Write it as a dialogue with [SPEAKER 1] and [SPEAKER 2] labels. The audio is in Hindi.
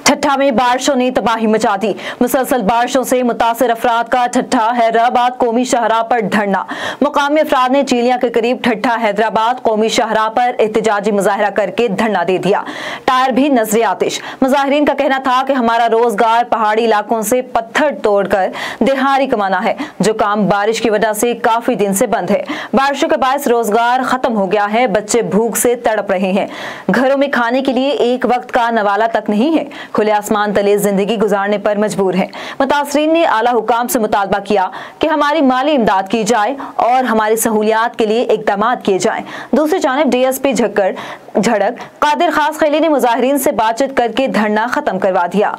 [SPEAKER 1] ठट्ठा में बारिशों ने तबाही मचा दी। मुसलसल बारिशों से मुतासिर अफराद का ठट्ठा हैदराबाद कौमी शाहराह पर धरना। मुकामी अफराद ने चीलिया के करीब ठट्ठा हैदराबाद कौमी शाहराह पर एहतजाजी मुजाहरा करके धरना दे दिया। टायर भी नजरे आतिश। मुजाहिरीन का कहना था कि हमारा रोजगार पहाड़ी इलाकों से पत्थर तोड़कर दिहाड़ी कमाना है, जो काम बारिश की वजह से काफी दिन से बंद है। बारिशों के बायस रोजगार खत्म हो गया है, बच्चे भूख से तड़प रहे हैं, घरों में खाने के लिए एक वक्त का नवाला तक नहीं है, खुले आसमान तले जिंदगी गुजारने पर मजबूर हैं। मुतासरीन ने आला हुकाम से मुतालबा किया कि हमारी माली इमदाद की जाए और हमारी सहूलियात के लिए इकदाम किए जाएं। दूसरी जानिब DSP झड़क कादिर खास खैली ने मुजाहिरीन से बातचीत करके धरना खत्म करवा दिया।